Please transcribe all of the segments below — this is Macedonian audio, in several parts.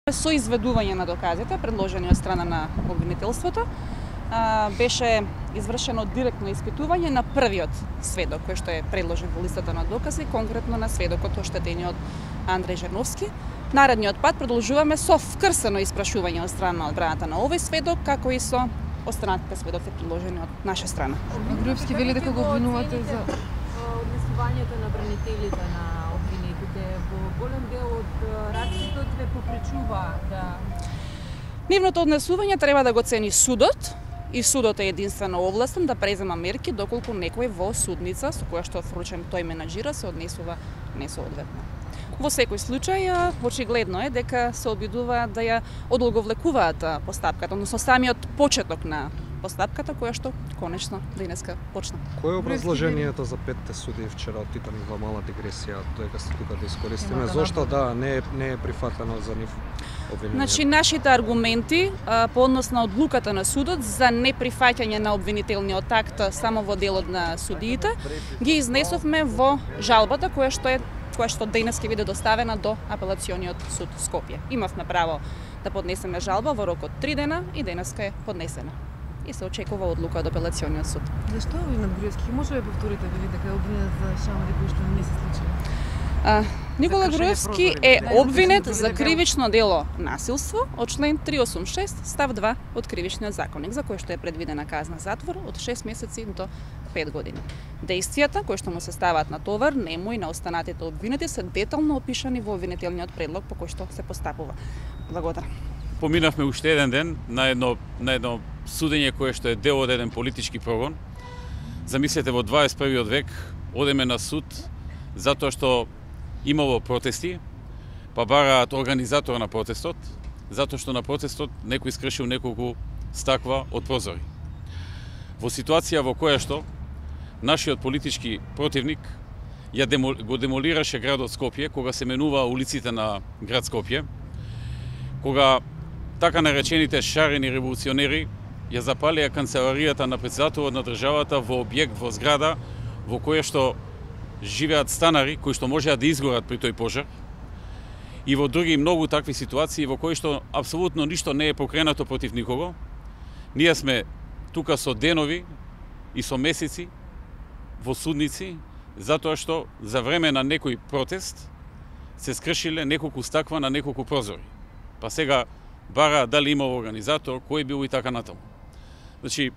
Со изведување на доказите, предложени од страна на обвинителството, беше извршено директно испитување на првиот сведок кој што е предложен во листата на докази, конкретно на сведокот оштетениот Андреј Жерновски. Наредниот пат продолжуваме со вкрсено испрашување од страна на одбраната на овој сведок, како и со останатите сведоци предложени од наша страна. Груевски вели дека го обвинувате за однесувањето на бранителите на обвинетите во голем дел од раците ве попречува да... Нивното однесување треба да го цени судот, и судот е единствено овластен да презема мерки доколку некој во судница со која што е вручен тој менаџира се однесува несоодветно. Во секој случај, очигледно е дека се обидуваат да ја одолговлекуваат постапката, односно самиот почеток на постапката која што конечно денеска почна. Кој е образложението за 5 судии вчера од Титаник во мала дигресија, дека сте тука да искористиме? Зошто не е прифатено за нив обвинението? Значи нашите аргументи по однос на одлуката на судот за неприфаќање на обвинителниот акт само во делот на судиите ги изнесовме во жалбата која што денес ќе биде доставена до апелациониот суд Скопје. Имавме право да поднесеме жалба во рок од 3 дена и денеска е поднесена. И се очекува одлука од апелациониот суд. Зашто обвинат Груевски? Може да повторите вели дека е обвинет за шамари кои што не се случило? Никола Груевски е обвинет за кривично дело насилство од член 386 став 2 од Кривичниот законник, за кој што е предвидена казна затвор од 6 месеци до 5 години. Дејствијата кои што му се ставаат на товар, нему и на останатите обвинети се детално опишани во обвинителниот предлог по кој што се постапува. Благодарам. Поминавме уште еден ден на едно судење кое што е дел од еден политички прогон. Замислете, во 21. век одеме на суд затоа што имало протести, па бараат организатор на протестот, затоа што на протестот некој скршил неколку стаква од прозори. Во ситуација во која што нашиот политички противник го демолираше градот Скопје, кога се менува улиците на град Скопје, кога така наречените шарени револуционери ја запалија канцеларијата на председателот на државата во објект во зграда во која што живеат станари кои што можеа да изгорат при тој пожар, и во други многу такви ситуации во кои што апсолутно ништо не е покренато против никого. Ние сме тука со денови и со месеци во судници затоа што за време на некој протест се скршиле неколку стаква на неколку прозори. Па сега бара дали имал организатор, кој бил и така натаму. Значи,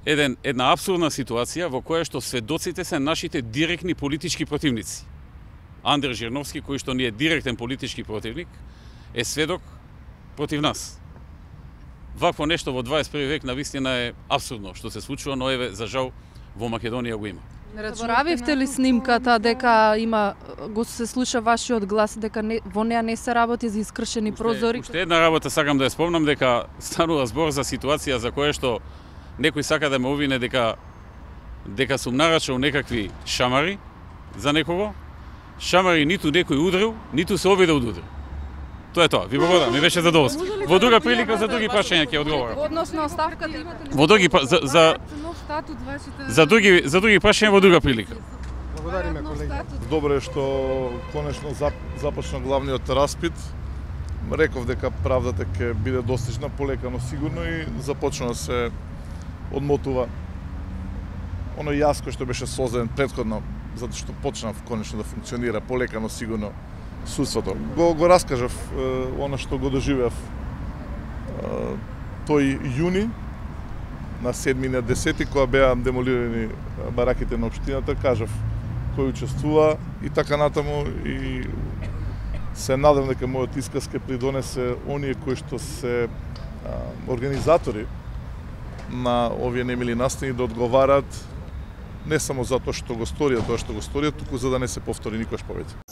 една апсурдна ситуација во која што сведоците се нашите директни политички противници. Андреј Жерновски, кој што ни е директен политички противник, е сведок против нас. Вакво нешто во 21 век навистина е апсурдно што се случува, но еве за жал во Македонија го има. Заборавивте ли снимката дека го се слуша вашиот глас, дека во неа не се работи за искршени прозори? Уште една работа сакам да ја спомнам, дека станува збор за ситуација за која што некој сака да ме обвине дека сум нарачал некакви шамари за некого. Шамари ниту некој удрил, ниту се обидел да удрил. Тоа е тоа. Ви благодарам, ми беше задоволство. Во друга прилика за други прашања ќе одговорам. Односно оставката имате ли? Во други за други прашања во друга прилика. Благодариме, колеги. Добро е што конечно започна главниот распит. Реков дека правдата ќе биде достижна полека, но сигурно и започна да се одмотува оној јас кој што беше создаден претходно, затоа што почнав конечно да функционира полека, но сигурно судството. Го раскажав она што го доживеав тој јуни на 7 на 10 кога беа демолирани бараките на општината, кажав кој учествува и така натаму, и се надам дека мојот исказ ќе придонесе оние кои што се организатори на овие немили настани да одговарат не само затоа што го сторија тоа што го сторија, туку за да не се повтори никош повеќе.